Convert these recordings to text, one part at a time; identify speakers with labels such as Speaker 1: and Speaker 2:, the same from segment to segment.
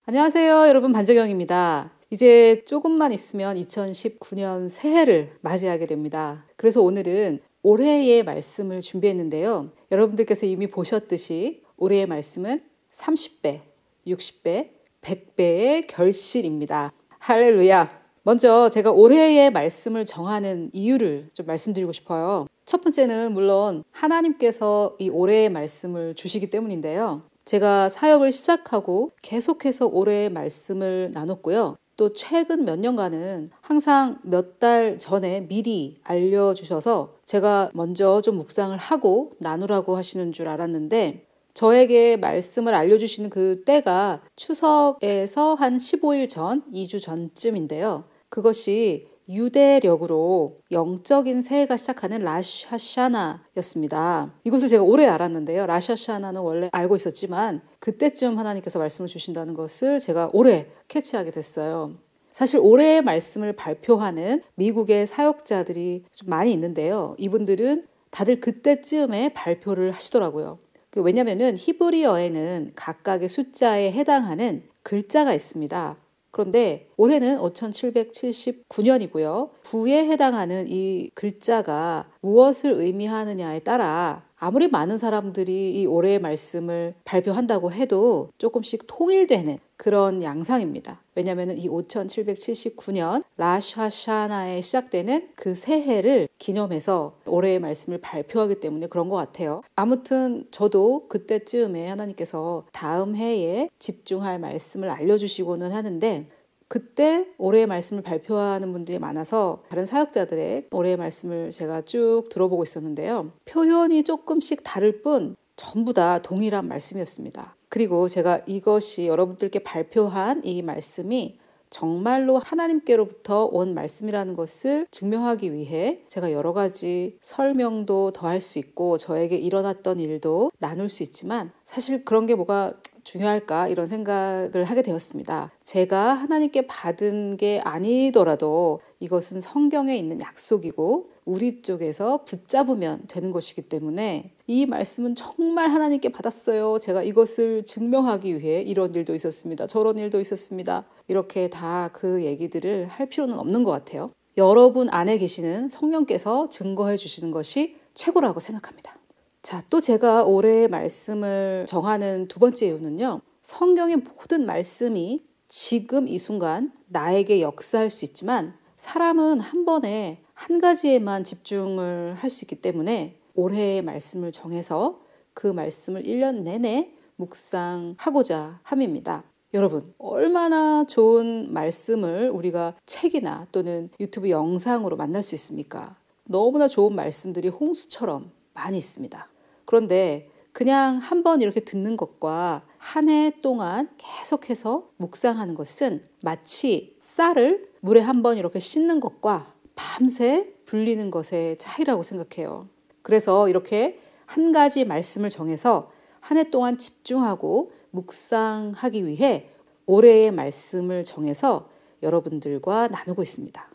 Speaker 1: 안녕하세요, 여러분. 반재경입니다. 이제 조금만 있으면 2019년 새해를 맞이하게 됩니다. 그래서 오늘은 올해의 말씀을 준비했는데요. 여러분들께서 이미 보셨듯이 올해의 말씀은 30배, 60배, 100배의 결실입니다. 할렐루야! 먼저 제가 올해의 말씀을 정하는 이유를 좀 말씀드리고 싶어요. 첫 번째는 물론 하나님께서 이 올해의 말씀을 주시기 때문인데요. 제가 사역을 시작하고 계속해서 올해의 말씀을 나눴고요. 또 최근 몇 년간은 항상 몇 달 전에 미리 알려주셔서 제가 먼저 좀 묵상을 하고 나누라고 하시는 줄 알았는데 저에게 말씀을 알려주시는 그 때가 추석에서 한 15일 전, 2주 전쯤인데요. 그것이 유대력으로 영적인 새해가 시작하는 라시 하샤나였습니다. 이것을 제가 오래 알았는데요. 라시 하샤나는 원래 알고 있었지만 그때쯤 하나님께서 말씀을 주신다는 것을 제가 오래 캐치하게 됐어요. 사실 올해의 말씀을 발표하는 미국의 사역자들이 좀 많이 있는데요. 이분들은 다들 그때쯤에 발표를 하시더라고요. 왜냐하면 히브리어에는 각각의 숫자에 해당하는 글자가 있습니다. 그런데 올해는 5779년이고요. 부에 해당하는 이 글자가 무엇을 의미하느냐에 따라 아무리 많은 사람들이 이 올해의 말씀을 발표한다고 해도 조금씩 통일되는 그런 양상입니다. 왜냐하면 이 5779년 라샤샤나에 시작되는 그 새해를 기념해서 올해의 말씀을 발표하기 때문에 그런 것 같아요. 아무튼 저도 그때쯤에 하나님께서 다음 해에 집중할 말씀을 알려주시고는 하는데 그때 올해의 말씀을 발표하는 분들이 많아서 다른 사역자들의 올해의 말씀을 제가 쭉 들어보고 있었는데요. 표현이 조금씩 다를 뿐 전부 다 동일한 말씀이었습니다. 그리고 제가 이것이 여러분들께 발표한 이 말씀이 정말로 하나님께로부터 온 말씀이라는 것을 증명하기 위해 제가 여러 가지 설명도 더할 수 있고 저에게 일어났던 일도 나눌 수 있지만 사실 그런 게 뭐가 중요할까 이런 생각을 하게 되었습니다. 제가 하나님께 받은 게 아니더라도 이것은 성경에 있는 약속이고 우리 쪽에서 붙잡으면 되는 것이기 때문에 이 말씀은 정말 하나님께 받았어요. 제가 이것을 증명하기 위해 이런 일도 있었습니다. 저런 일도 있었습니다. 이렇게 다 그 얘기들을 할 필요는 없는 것 같아요. 여러분 안에 계시는 성령께서 증거해 주시는 것이 최고라고 생각합니다. 자, 또 제가 올해의 말씀을 정하는 두 번째 이유는요. 성경의 모든 말씀이 지금 이 순간 나에게 역사할 수 있지만 사람은 한 번에 한 가지에만 집중을 할 수 있기 때문에 올해의 말씀을 정해서 그 말씀을 1년 내내 묵상하고자 함입니다. 여러분, 얼마나 좋은 말씀을 우리가 책이나 또는 유튜브 영상으로 만날 수 있습니까? 너무나 좋은 말씀들이 홍수처럼 많이 있습니다. 그런데 그냥 한번 이렇게 듣는 것과 한 해 동안 계속해서 묵상하는 것은 마치 쌀을 물에 한번 이렇게 씻는 것과 밤새 불리는 것의 차이라고 생각해요. 그래서 이렇게 한 가지 말씀을 정해서 한 해 동안 집중하고 묵상하기 위해 올해의 말씀을 정해서 여러분들과 나누고 있습니다.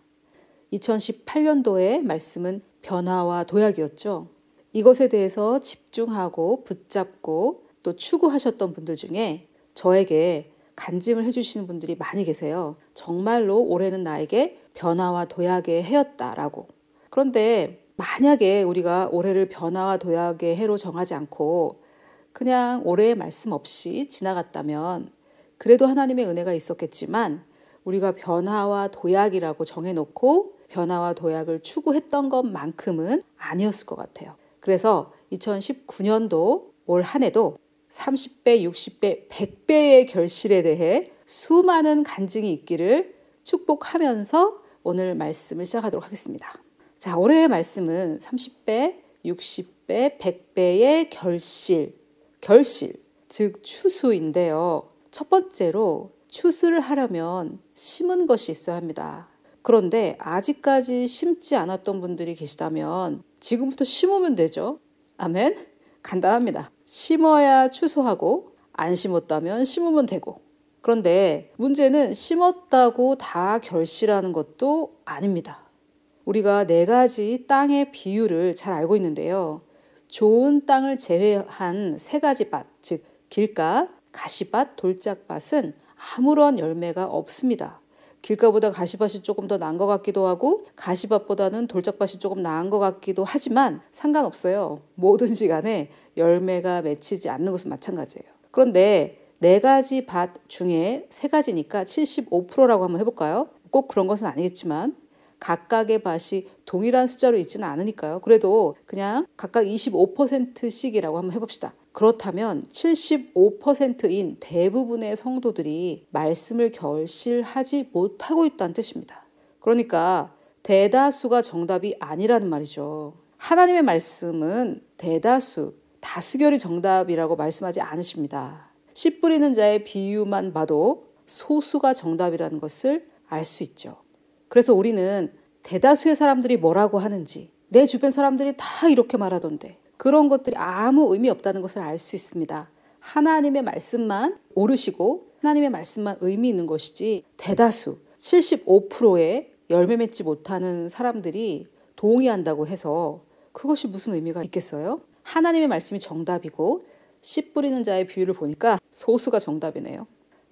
Speaker 1: 2018년도의 말씀은 변화와 도약이었죠. 이것에 대해서 집중하고 붙잡고 또 추구하셨던 분들 중에 저에게 간증을 해주시는 분들이 많이 계세요. 정말로 올해는 나에게 변화와 도약의 해였다라고. 그런데 만약에 우리가 올해를 변화와 도약의 해로 정하지 않고 그냥 올해의 말씀 없이 지나갔다면 그래도 하나님의 은혜가 있었겠지만 우리가 변화와 도약이라고 정해놓고 변화와 도약을 추구했던 것만큼은 아니었을 것 같아요. 그래서 2019년도 올 한 해도 30배, 60배, 100배의 결실에 대해 수많은 간증이 있기를 축복하면서 오늘 말씀을 시작하도록 하겠습니다. 자, 올해의 말씀은 30배, 60배, 100배의 결실, 즉 추수인데요. 첫 번째로 추수를 하려면 심은 것이 있어야 합니다. 그런데 아직까지 심지 않았던 분들이 계시다면 지금부터 심으면 되죠. 아멘. 간단합니다. 심어야 추수하고 안 심었다면 심으면 되고. 그런데 문제는 심었다고 다 결실하는 것도 아닙니다. 우리가 4가지 땅의 비유를 잘 알고 있는데요. 좋은 땅을 제외한 3가지 밭, 즉 길가, 가시밭, 돌짝밭은 아무런 열매가 없습니다. 길가보다 가시밭이 조금 더 나은 것 같기도 하고 가시밭보다는 돌짝밭이 조금 나은 것 같기도 하지만 상관없어요. 뭐든지 간에 열매가 맺히지 않는 것은 마찬가지예요. 그런데 4가지 밭 중에 3가지니까 75%라고 한번 해볼까요? 꼭 그런 것은 아니겠지만 각각의 밭이 동일한 숫자로 있지는 않으니까요. 그래도 그냥 각각 25%씩이라고 한번 해봅시다. 그렇다면 75%인 대부분의 성도들이 말씀을 결실하지 못하고 있다는 뜻입니다. 그러니까 대다수가 정답이 아니라는 말이죠. 하나님의 말씀은 대다수, 다수결이 정답이라고 말씀하지 않으십니다. 씨 뿌리는 자의 비유만 봐도 소수가 정답이라는 것을 알 수 있죠. 그래서 우리는 대다수의 사람들이 뭐라고 하는지, 내 주변 사람들이 다 이렇게 말하던데 그런 것들이 아무 의미 없다는 것을 알 수 있습니다. 하나님의 말씀만 옳으시고 하나님의 말씀만 의미 있는 것이지 대다수 75%의 열매 맺지 못하는 사람들이 동의한다고 해서 그것이 무슨 의미가 있겠어요? 하나님의 말씀이 정답이고 씨 뿌리는 자의 비유를 보니까 소수가 정답이네요.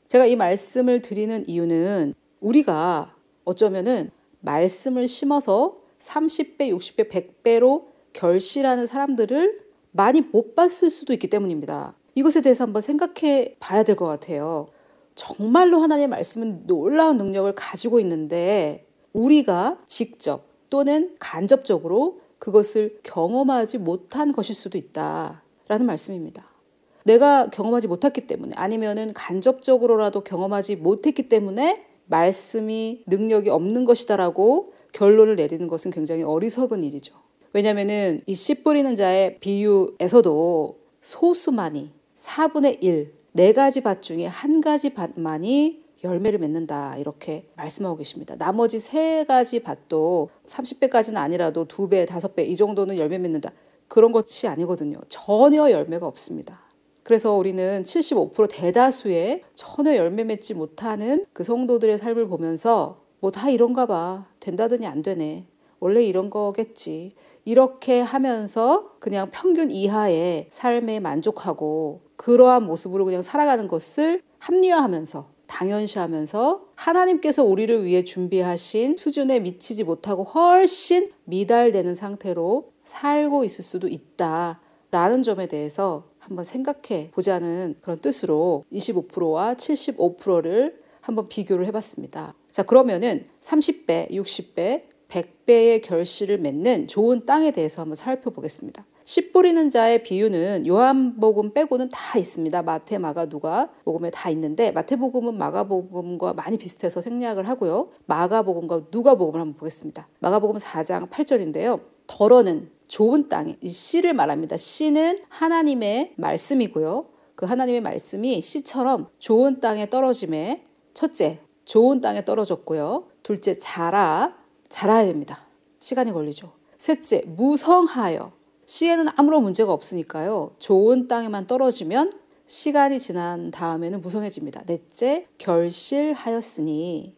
Speaker 1: 제가 이 말씀을 드리는 이유는 우리가 어쩌면은 말씀을 심어서 30배, 60배, 100배로 결실하는 사람들을 많이 못 봤을 수도 있기 때문입니다. 이것에 대해서 한번 생각해 봐야 될 것 같아요. 정말로 하나님의 말씀은 놀라운 능력을 가지고 있는데 우리가 직접 또는 간접적으로 그것을 경험하지 못한 것일 수도 있다라는 말씀입니다. 내가 경험하지 못했기 때문에 아니면은 간접적으로라도 경험하지 못했기 때문에 말씀이 능력이 없는 것이다라고 결론을 내리는 것은 굉장히 어리석은 일이죠. 왜냐하면은 이 씨 뿌리는 자의 비유에서도 소수만이 4분의 1, 4가지 밭 중에 1가지 밭만이 열매를 맺는다 이렇게 말씀하고 계십니다. 나머지 3가지 밭도 30배까지는 아니라도 2배, 5배 이 정도는 열매 맺는다. 그런 것이 아니거든요. 전혀 열매가 없습니다. 그래서 우리는 75% 대다수의 전혀 열매 맺지 못하는 그 성도들의 삶을 보면서 뭐 다 이런가 봐. 된다더니 안 되네. 원래 이런 거겠지. 이렇게 하면서 그냥 평균 이하의 삶에 만족하고 그러한 모습으로 그냥 살아가는 것을 합리화하면서 당연시하면서 하나님께서 우리를 위해 준비하신 수준에 미치지 못하고 훨씬 미달되는 상태로 살고 있을 수도 있다라는 점에 대해서 한번 생각해 보자는 그런 뜻으로 25%와 75%를 한번 비교를 해봤습니다. 자, 그러면은 30배, 60배, 100배의 결실을 맺는 좋은 땅에 대해서 한번 살펴보겠습니다. 씨 뿌리는 자의 비유는 요한복음 빼고는 다 있습니다. 마태, 마가, 누가 복음에 다 있는데 마태복음은 마가복음과 많이 비슷해서 생략을 하고요. 마가복음과 누가복음을 한번 보겠습니다. 마가복음 4장 8절인데요. 더러는 좋은 땅에 이 씨를 말합니다. 씨는 하나님의 말씀이고요. 그 하나님의 말씀이 씨처럼 좋은 땅에 떨어짐에 첫째, 좋은 땅에 떨어졌고요. 둘째, 자라야 됩니다. 시간이 걸리죠. 셋째, 무성하여. 씨에는 아무런 문제가 없으니까요. 좋은 땅에만 떨어지면 시간이 지난 다음에는 무성해집니다. 넷째, 결실하였으니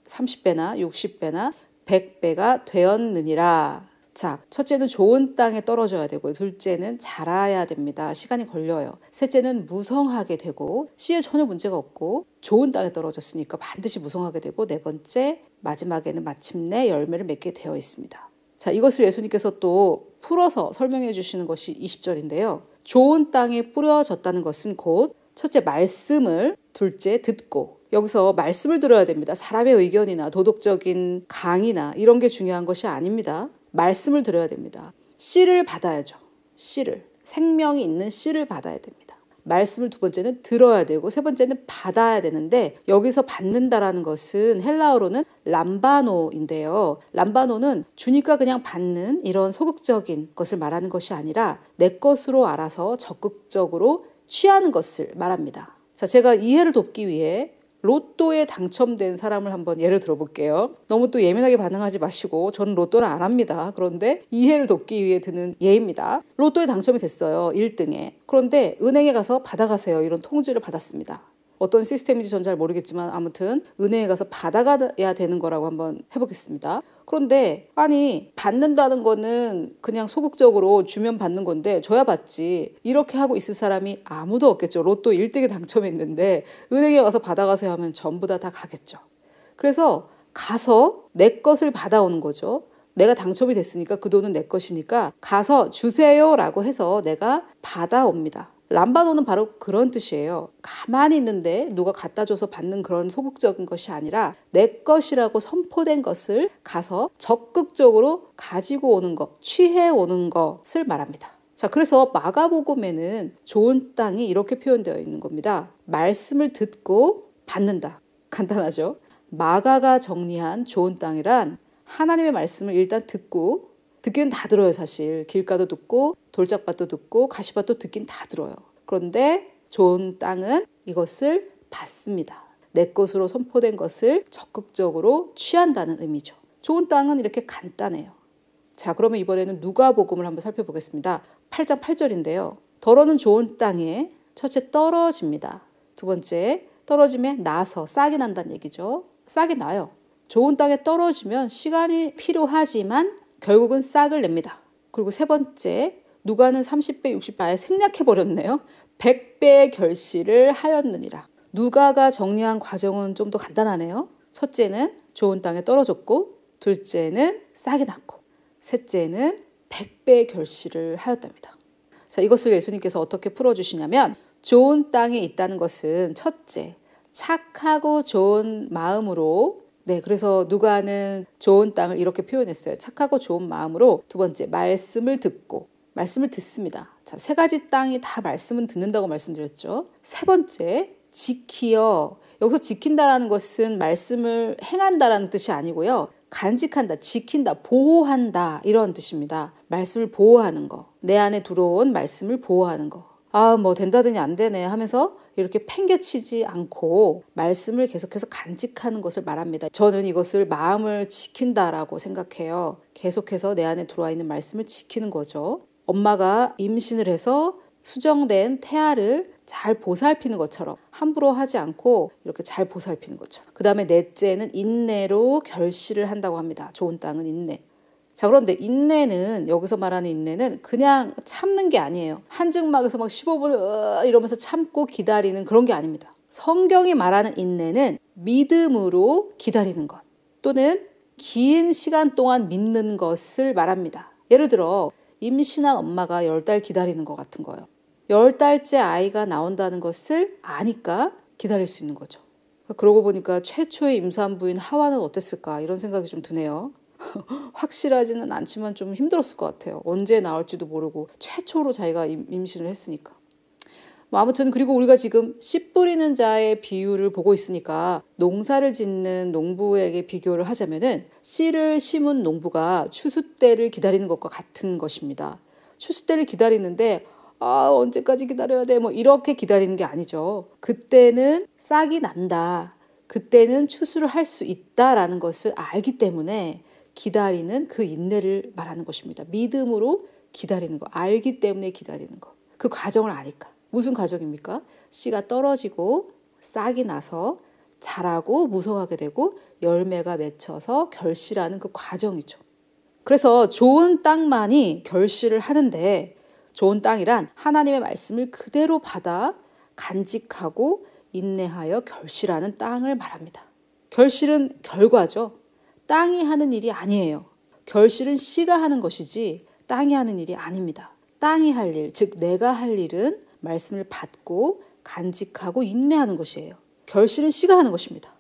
Speaker 1: 30배나 60배나 100배가 되었느니라. 자, 첫째는 좋은 땅에 떨어져야 되고요. 둘째는 자라야 됩니다. 시간이 걸려요. 셋째는 무성하게 되고 씨에 전혀 문제가 없고 좋은 땅에 떨어졌으니까 반드시 무성하게 되고 네 번째, 마지막에는 마침내 열매를 맺게 되어 있습니다. 자, 이것을 예수님께서 또 풀어서 설명해 주시는 것이 20절인데요. 좋은 땅에 뿌려졌다는 것은 곧 첫째 말씀을, 둘째 듣고, 여기서 말씀을 들어야 됩니다. 사람의 의견이나 도덕적인 강의나 이런 게 중요한 것이 아닙니다. 말씀을 들어야 됩니다. 씨를 받아야죠. 씨를. 생명이 있는 씨를 받아야 됩니다. 말씀을 두 번째는 들어야 되고 세 번째는 받아야 되는데 여기서 받는다라는 것은 헬라어로는 람바노인데요. 람바노는 주니까 그냥 받는 이런 소극적인 것을 말하는 것이 아니라 내 것으로 알아서 적극적으로 취하는 것을 말합니다. 자, 제가 이해를 돕기 위해 로또에 당첨된 사람을 한번 예를 들어볼게요. 너무 또 예민하게 반응하지 마시고 저는 로또는 안 합니다. 그런데 이해를 돕기 위해 드는 예입니다. 로또에 당첨이 됐어요. 1등에. 그런데 은행에 가서 받아가세요. 이런 통지를 받았습니다. 어떤 시스템인지 전 잘 모르겠지만 아무튼 은행에 가서 받아가야 되는 거라고 한번 해보겠습니다. 그런데 아니 받는다는 거는 그냥 소극적으로 주면 받는 건데 줘야 받지. 이렇게 하고 있을 사람이 아무도 없겠죠. 로또 1등에 당첨했는데 은행에 와서 받아가세요 하면 전부 다 가겠죠. 그래서 가서 내 것을 받아오는 거죠. 내가 당첨이 됐으니까 그 돈은 내 것이니까 가서 주세요라고 해서 내가 받아옵니다. 람바노는 바로 그런 뜻이에요. 가만히 있는데 누가 갖다 줘서 받는 그런 소극적인 것이 아니라 내 것이라고 선포된 것을 가서 적극적으로 가지고 오는 것, 취해오는 것을 말합니다. 자, 그래서 마가복음에는 좋은 땅이 이렇게 표현되어 있는 겁니다. 말씀을 듣고 받는다. 간단하죠? 마가가 정리한 좋은 땅이란 하나님의 말씀을 일단 듣고, 듣기는 다 들어요 사실. 길가도 듣고 돌짝밭도 듣고 가시밭도 듣긴 다 들어요. 그런데 좋은 땅은 이것을 받습니다. 내 것으로 선포된 것을 적극적으로 취한다는 의미죠. 좋은 땅은 이렇게 간단해요. 자, 그러면 이번에는 누가복음을 한번 살펴보겠습니다. 8장 8절인데요. 더러는 좋은 땅에 첫째 떨어집니다. 두 번째 떨어짐에 나서 싹이 난다는 얘기죠. 싹이 나요. 좋은 땅에 떨어지면 시간이 필요하지만 결국은 싹을 냅니다. 그리고 세 번째, 누가는 30배, 60배 아예 생략해버렸네요. 100배의 결실을 하였느니라. 누가가 정리한 과정은 좀 더 간단하네요. 첫째는 좋은 땅에 떨어졌고, 둘째는 싹이 났고, 셋째는 100배의 결실을 하였답니다. 자, 이것을 예수님께서 어떻게 풀어주시냐면 좋은 땅에 있다는 것은 첫째, 착하고 좋은 마음으로 그래서 누가는 좋은 땅을 이렇게 표현했어요. 착하고 좋은 마음으로. 두 번째, 말씀을 듣고. 말씀을 듣습니다. 자, 세 가지 땅이 다 말씀은 듣는다고 말씀드렸죠. 세 번째, 지키어. 여기서 지킨다라는 것은 말씀을 행한다라는 뜻이 아니고요. 간직한다, 지킨다, 보호한다 이런 뜻입니다. 말씀을 보호하는 거. 내 안에 들어온 말씀을 보호하는 거. 뭐 된다더니 안 되네 하면서 이렇게 팽개치지 않고 말씀을 계속해서 간직하는 것을 말합니다. 저는 이것을 마음을 지킨다라고 생각해요. 계속해서 내 안에 들어와 있는 말씀을 지키는 거죠. 엄마가 임신을 해서 수정된 태아를 잘 보살피는 것처럼 함부로 하지 않고 이렇게 잘 보살피는 것처럼. 그 다음에 넷째는 인내로 결실을 한다고 합니다. 좋은 땅은 인내. 자, 그런데 인내는 여기서 말하는 인내는 그냥 참는 게 아니에요. 한증막에서 막 15분 이러면서 참고 기다리는 그런 게 아닙니다. 성경이 말하는 인내는 믿음으로 기다리는 것 또는 긴 시간 동안 믿는 것을 말합니다. 예를 들어 임신한 엄마가 10달 기다리는 것 같은 거예요. 10달째 아이가 나온다는 것을 아니까 기다릴 수 있는 거죠. 그러고 보니까 최초의 임산부인 하와는 어땠을까 이런 생각이 좀 드네요. 확실하지는 않지만 좀 힘들었을 것 같아요. 언제 나올지도 모르고 최초로 자기가 임신을 했으니까. 아무튼 그리고 우리가 지금 씨 뿌리는 자의 비유를 보고 있으니까 농사를 짓는 농부에게 비교를 하자면은 씨를 심은 농부가 추수 때를 기다리는 것과 같은 것입니다. 추수 때를 기다리는데 언제까지 기다려야 돼? 이렇게 기다리는 게 아니죠. 그때는 싹이 난다. 그때는 추수를 할 수 있다라는 것을 알기 때문에 기다리는 그 인내를 말하는 것입니다. 믿음으로 기다리는 거, 알기 때문에 기다리는 거. 그 과정을 아니까. 무슨 과정입니까? 씨가 떨어지고 싹이 나서 자라고 무성하게 되고 열매가 맺혀서 결실하는 그 과정이죠. 그래서 좋은 땅만이 결실을 하는데 좋은 땅이란 하나님의 말씀을 그대로 받아 간직하고 인내하여 결실하는 땅을 말합니다. 결실은 결과죠. 땅이 하는 일이 아니에요. 결실은 씨가 하는 것이지 땅이 하는 일이 아닙니다. 땅이 할 일, 즉 내가 할 일은 말씀을 받고 간직하고 인내하는 것이에요. 결실은 씨가 하는 것입니다.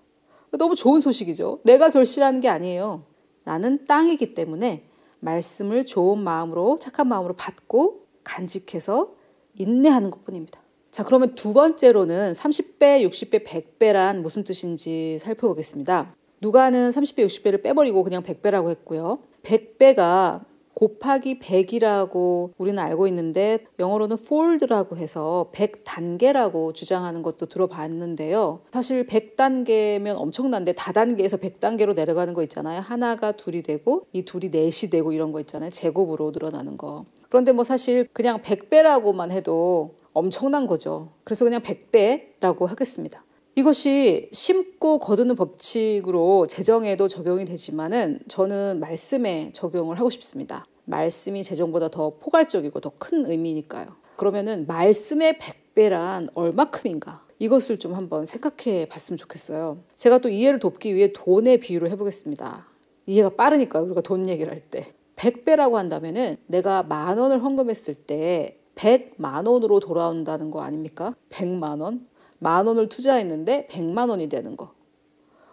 Speaker 1: 너무 좋은 소식이죠. 내가 결실하는 게 아니에요. 나는 땅이기 때문에 말씀을 좋은 마음으로 착한 마음으로 받고 간직해서 인내하는 것뿐입니다. 자, 그러면 두 번째로는 30배, 60배, 100배란 무슨 뜻인지 살펴보겠습니다. 누가는 30배, 60배를 빼버리고 그냥 100배라고 했고요. 100배가 곱하기 100이라고 우리는 알고 있는데 영어로는 fold라고 해서 100단계라고 주장하는 것도 들어봤는데요. 사실 100단계면 엄청난데 다단계에서 100단계로 내려가는 거 있잖아요. 하나가 둘이 되고 이 둘이 넷이 되고 이런 거 있잖아요. 제곱으로 늘어나는 거. 그런데 사실 그냥 100배라고만 해도 엄청난 거죠. 그래서 그냥 100배라고 하겠습니다. 이것이 심고 거두는 법칙으로 재정에도 적용이 되지만은 저는 말씀에 적용을 하고 싶습니다. 말씀이 재정보다 더 포괄적이고 더 큰 의미니까요. 그러면은 말씀의 100배란 얼마큼인가? 이것을 좀 한번 생각해 봤으면 좋겠어요. 제가 또 이해를 돕기 위해 돈의 비유를 해보겠습니다. 이해가 빠르니까요, 우리가 돈 얘기를 할 때. 100배라고 한다면은 내가 10,000원을 헌금했을 때 100만 원으로 돌아온다는 거 아닙니까? 100만 원? 10,000원을 투자했는데 100만 원이 되는 거.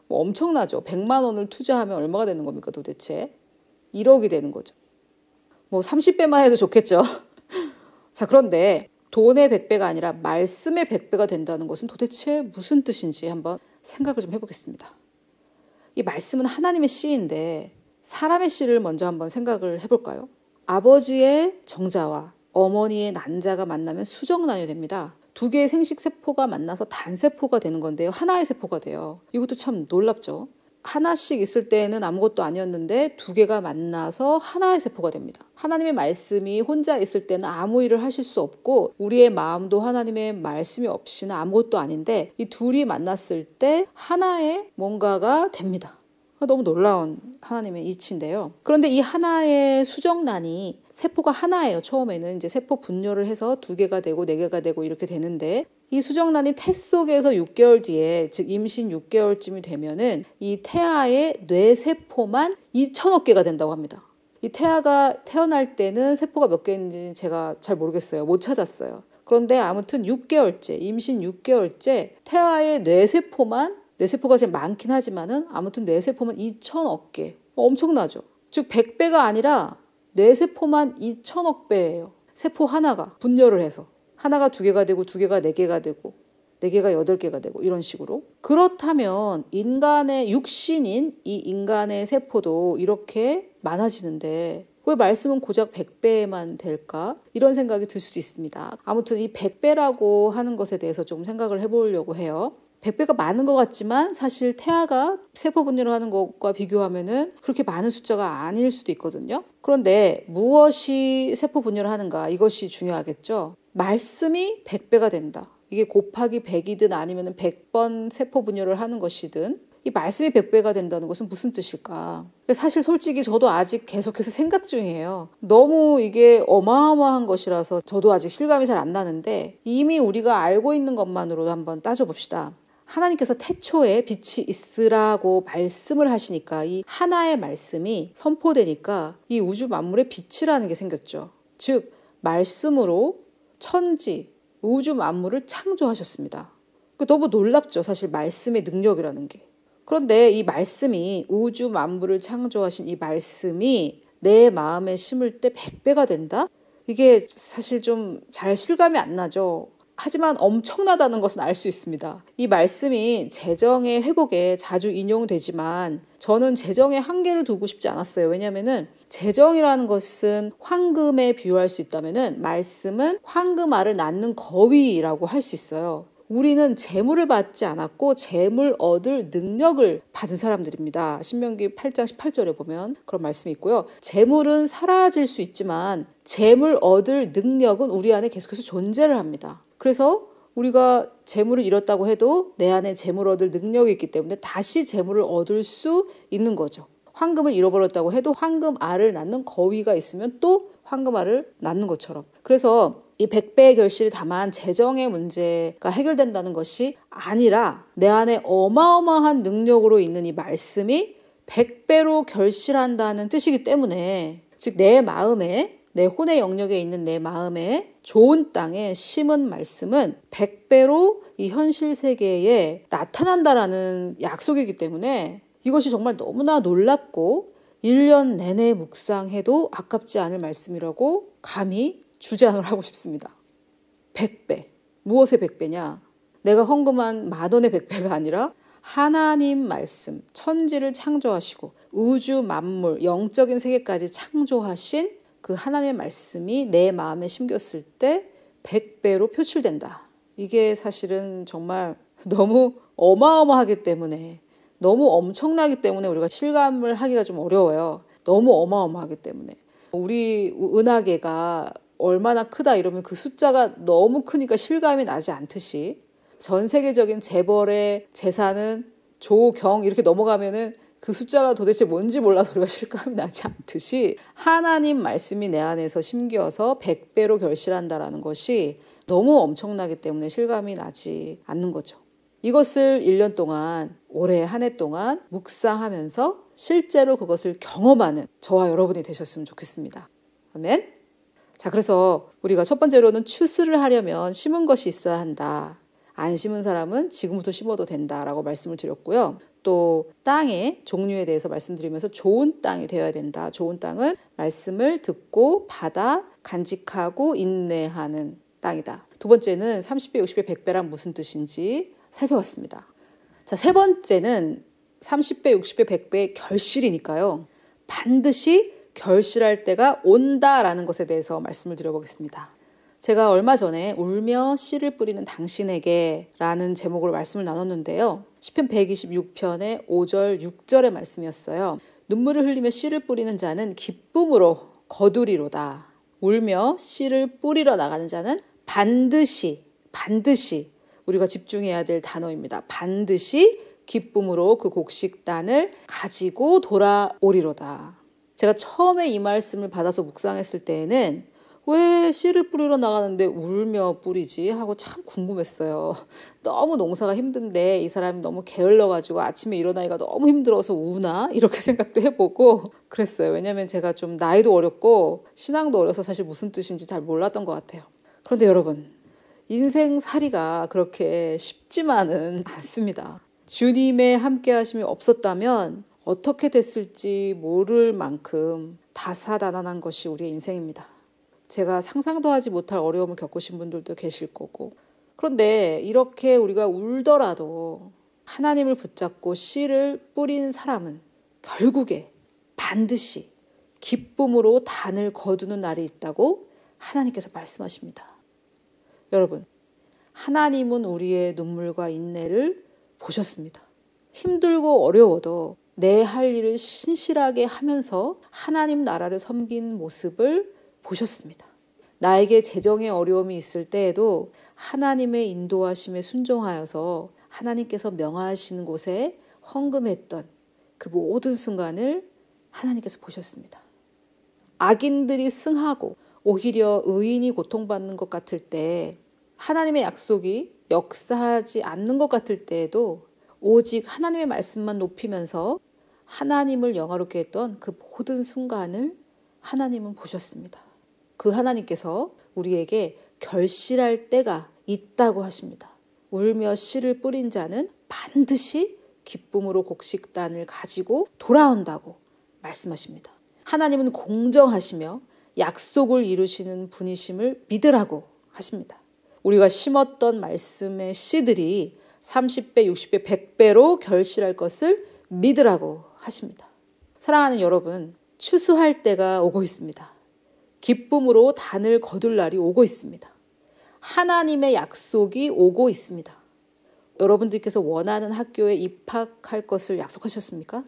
Speaker 1: 뭐 엄청나죠. 100만 원을 투자하면 얼마가 되는 겁니까 도대체? 1억이 되는 거죠. 뭐 30배만 해도 좋겠죠. 자, 그런데 돈의 100배가 아니라 말씀의 100배가 된다는 것은 도대체 무슨 뜻인지 한번 생각을 좀 해보겠습니다. 이 말씀은 하나님의 씨인데 사람의 씨를 먼저 한번 생각을 해볼까요? 아버지의 정자와 어머니의 난자가 만나면 수정란이 됩니다. 두 개의 생식세포가 만나서 단세포가 되는 건데요. 하나의 세포가 돼요. 이것도 참 놀랍죠. 하나씩 있을 때는 아무것도 아니었는데 두 개가 만나서 하나의 세포가 됩니다. 하나님의 말씀이 혼자 있을 때는 아무 일을 하실 수 없고 우리의 마음도 하나님의 말씀이 없이는 아무것도 아닌데 이 둘이 만났을 때 하나의 뭔가가 됩니다. 너무 놀라운 하나님의 이치인데요. 그런데 이 하나의 수정란이 세포가 하나예요. 처음에는 이제 세포 분열을 해서 2개가 되고 4개가 되고 이렇게 되는데 이 수정란이 태 속에서 6개월 뒤에 즉 임신 6개월쯤이 되면은 이 태아의 뇌세포만 2천억 개가 된다고 합니다. 이 태아가 태어날 때는 세포가 몇 개인지 제가 잘 모르겠어요. 못 찾았어요. 그런데 아무튼 6개월째, 임신 6개월째 태아의 뇌세포가 제일 많긴 하지만은 아무튼 뇌세포만 2천억 개. 엄청나죠. 즉 100배가 아니라 뇌세포만 2천억 배예요. 세포 하나가 분열을 해서. 하나가 2개가 되고 2개가 4개가 되고 4개가 8개가 되고 이런 식으로. 그렇다면 인간의 육신인 이 인간의 세포도 이렇게 많아지는데 왜 말씀은 고작 100배만 될까? 이런 생각이 들 수도 있습니다. 아무튼 이 100배라고 하는 것에 대해서 좀 생각을 해보려고 해요. 100배가 많은 것 같지만 사실 태아가 세포 분열을 하는 것과 비교하면은 그렇게 많은 숫자가 아닐 수도 있거든요. 그런데 무엇이 세포 분열을 하는가? 이것이 중요하겠죠. 말씀이 100배가 된다. 이게 곱하기 100이든 아니면 100번 세포 분열을 하는 것이든 이 말씀이 100배가 된다는 것은 무슨 뜻일까? 사실 솔직히 저도 아직 계속해서 생각 중이에요. 너무 이게 어마어마한 것이라서 저도 아직 실감이 잘 안 나는데 이미 우리가 알고 있는 것만으로도 한번 따져봅시다. 하나님께서 태초에 빛이 있으라고 말씀을 하시니까 이 하나의 말씀이 선포되니까 이 우주 만물에 빛이라는 게 생겼죠. 즉 말씀으로 천지, 우주 만물을 창조하셨습니다. 너무 놀랍죠. 사실 말씀의 능력이라는 게. 그런데 이 말씀이 우주 만물을 창조하신 이 말씀이 내 마음에 심을 때 100배가 된다? 이게 사실 좀 잘 실감이 안 나죠. 하지만 엄청나다는 것은 알 수 있습니다. 이 말씀이 재정의 회복에 자주 인용되지만 저는 재정에 한계를 두고 싶지 않았어요. 왜냐하면 재정이라는 것은 황금에 비유할 수 있다면 말씀은 황금알을 낳는 거위라고 할 수 있어요. 우리는 재물을 받지 않았고 재물 얻을 능력을 받은 사람들입니다. 신명기 8장 18절에 보면 그런 말씀이 있고요. 재물은 사라질 수 있지만 재물 얻을 능력은 우리 안에 계속해서 존재를 합니다. 그래서 우리가 재물을 잃었다고 해도 내 안에 재물 얻을 능력이 있기 때문에 다시 재물을 얻을 수 있는 거죠. 황금을 잃어버렸다고 해도 황금알을 낳는 거위가 있으면 또 황금알을 낳는 것처럼. 그래서 이 100배의 결실이 다만 재정의 문제가 해결된다는 것이 아니라 내 안에 어마어마한 능력으로 있는 이 말씀이 100배로 결실한다는 뜻이기 때문에 즉 내 마음에 내 혼의 영역에 있는 내 마음에 좋은 땅에 심은 말씀은 100배로 이 현실 세계에 나타난다라는 약속이기 때문에 이것이 정말 너무나 놀랍고 1년 내내 묵상해도 아깝지 않을 말씀이라고 감히 주장을 하고 싶습니다. 100배. 무엇의 100배냐? 내가 헌금한 10,000원의 100배가 아니라 하나님 말씀, 천지를 창조하시고 우주 만물, 영적인 세계까지 창조하신 그 하나님의 말씀이 내 마음에 심겼을 때 100배로 표출된다. 이게 사실은 정말 너무 어마어마하기 때문에 너무 엄청나기 때문에 우리가 실감을 하기가 좀 어려워요. 너무 어마어마하기 때문에. 우리 은하계가 얼마나 크다 이러면 그 숫자가 너무 크니까 실감이 나지 않듯이 전 세계적인 재벌의 재산은 조경 이렇게 넘어가면은 그 숫자가 도대체 뭔지 몰라서 우리가 실감이 나지 않듯이 하나님 말씀이 내 안에서 심겨서 100배로 결실한다라는 것이 너무 엄청나기 때문에 실감이 나지 않는 거죠. 이것을 1년 동안, 올해 한 해 동안 묵상하면서 실제로 그것을 경험하는 저와 여러분이 되셨으면 좋겠습니다. 아멘. 자, 그래서 우리가 첫 번째로는 추수를 하려면 심은 것이 있어야 한다. 안 심은 사람은 지금부터 심어도 된다라고 말씀을 드렸고요. 또 땅의 종류에 대해서 말씀드리면서 좋은 땅이 되어야 된다. 좋은 땅은 말씀을 듣고 받아 간직하고 인내하는 땅이다. 두 번째는 30배, 60배, 100배란 무슨 뜻인지 살펴봤습니다. 자, 세 번째는 30배, 60배, 100배의 결실이니까요. 반드시 결실할 때가 온다라는 것에 대해서 말씀을 드려보겠습니다. 제가 얼마 전에 울며 씨를 뿌리는 당신에게 라는 제목으로 말씀을 나눴는데요. 시편 126편의 5절, 6절의 말씀이었어요. 눈물을 흘리며 씨를 뿌리는 자는 기쁨으로 거두리로다. 울며 씨를 뿌리러 나가는 자는 반드시 우리가 집중해야 될 단어입니다. 반드시 기쁨으로 그 곡식단을 가지고 돌아오리로다. 제가 처음에 이 말씀을 받아서 묵상했을 때에는 왜 씨를 뿌리러 나가는데 울며 뿌리지? 하고 참 궁금했어요. 너무 농사가 힘든데 이 사람이 너무 게을러가지고 아침에 일어나기가 너무 힘들어서 우나? 이렇게 생각도 해보고 그랬어요. 왜냐면 제가 좀 나이도 어렸고 신앙도 어려서 사실 무슨 뜻인지 잘 몰랐던 것 같아요. 그런데 여러분, 인생살이가 그렇게 쉽지만은 않습니다. 주님의 함께 하심이 없었다면 어떻게 됐을지 모를 만큼 다사다난한 것이 우리의 인생입니다. 제가 상상도 하지 못할 어려움을 겪으신 분들도 계실 거고, 그런데 이렇게 우리가 울더라도 하나님을 붙잡고 씨를 뿌린 사람은 결국에 반드시 기쁨으로 단을 거두는 날이 있다고 하나님께서 말씀하십니다. 여러분, 하나님은 우리의 눈물과 인내를 보셨습니다. 힘들고 어려워도 내 할 일을 신실하게 하면서 하나님 나라를 섬긴 모습을 보셨습니다. 나에게 재정의 어려움이 있을 때에도 하나님의 인도하심에 순종하여서 하나님께서 명하신 곳에 헌금했던 그 모든 순간을 하나님께서 보셨습니다. 악인들이 승하고 오히려 의인이 고통받는 것 같을 때, 하나님의 약속이 역사하지 않는 것 같을 때에도 오직 하나님의 말씀만 높이면서 하나님을 영화롭게 했던 그 모든 순간을 하나님은 보셨습니다. 그 하나님께서 우리에게 결실할 때가 있다고 하십니다. 울며 씨를 뿌린 자는 반드시 기쁨으로 곡식단을 가지고 돌아온다고 말씀하십니다. 하나님은 공정하시며 약속을 이루시는 분이심을 믿으라고 하십니다. 우리가 심었던 말씀의 씨들이 30배, 60배, 100배로 결실할 것을 믿으라고 하십니다. 사랑하는 여러분, 추수할 때가 오고 있습니다. 기쁨으로 단을 거둘 날이 오고 있습니다. 하나님의 약속이 오고 있습니다. 여러분들께서 원하는 학교에 입학할 것을 약속하셨습니까?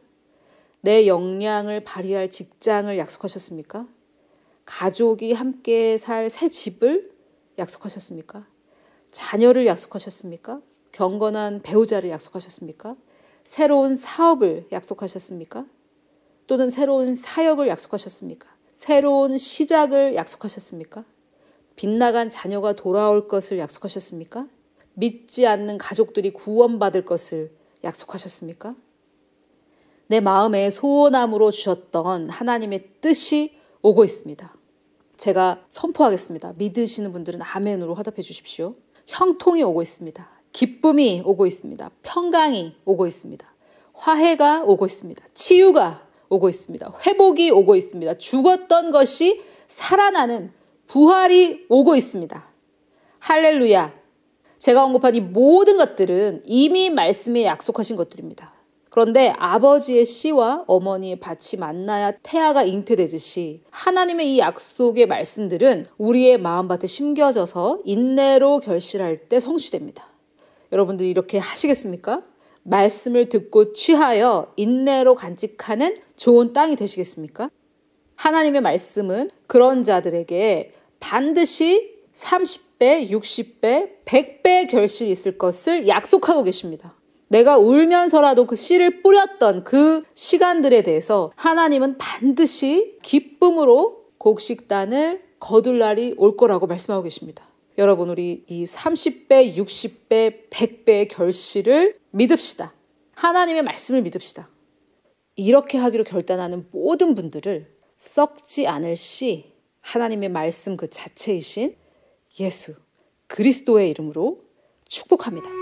Speaker 1: 내 역량을 발휘할 직장을 약속하셨습니까? 가족이 함께 살 새 집을 약속하셨습니까? 자녀를 약속하셨습니까? 경건한 배우자를 약속하셨습니까? 새로운 사업을 약속하셨습니까? 또는 새로운 사역을 약속하셨습니까? 새로운 시작을 약속하셨습니까? 빗나간 자녀가 돌아올 것을 약속하셨습니까? 믿지 않는 가족들이 구원받을 것을 약속하셨습니까? 내 마음에 소원함으로 주셨던 하나님의 뜻이 오고 있습니다. 제가 선포하겠습니다. 믿으시는 분들은 아멘으로 화답해 주십시오. 형통이 오고 있습니다. 기쁨이 오고 있습니다. 평강이 오고 있습니다. 화해가 오고 있습니다. 치유가 오고 있습니다. 회복이 오고 있습니다. 죽었던 것이 살아나는 부활이 오고 있습니다. 할렐루야. 제가 언급한 이 모든 것들은 이미 말씀에 약속하신 것들입니다. 그런데 아버지의 씨와 어머니의 밭이 만나야 태아가 잉태되듯이 하나님의 이 약속의 말씀들은 우리의 마음밭에 심겨져서 인내로 결실할 때 성취됩니다. 여러분들이 이렇게 하시겠습니까? 말씀을 듣고 취하여 인내로 간직하는 좋은 땅이 되시겠습니까? 하나님의 말씀은 그런 자들에게 반드시 30배, 60배, 100배 결실이 있을 것을 약속하고 계십니다. 내가 울면서라도 그 씨를 뿌렸던 그 시간들에 대해서 하나님은 반드시 기쁨으로 곡식단을 거둘 날이 올 거라고 말씀하고 계십니다. 여러분, 우리 이 30배, 60배, 100배의 결실을 믿읍시다. 하나님의 말씀을 믿읍시다. 이렇게 하기로 결단하는 모든 분들을 썩지 않을 씨, 하나님의 말씀 그 자체이신 예수 그리스도의 이름으로 축복합니다.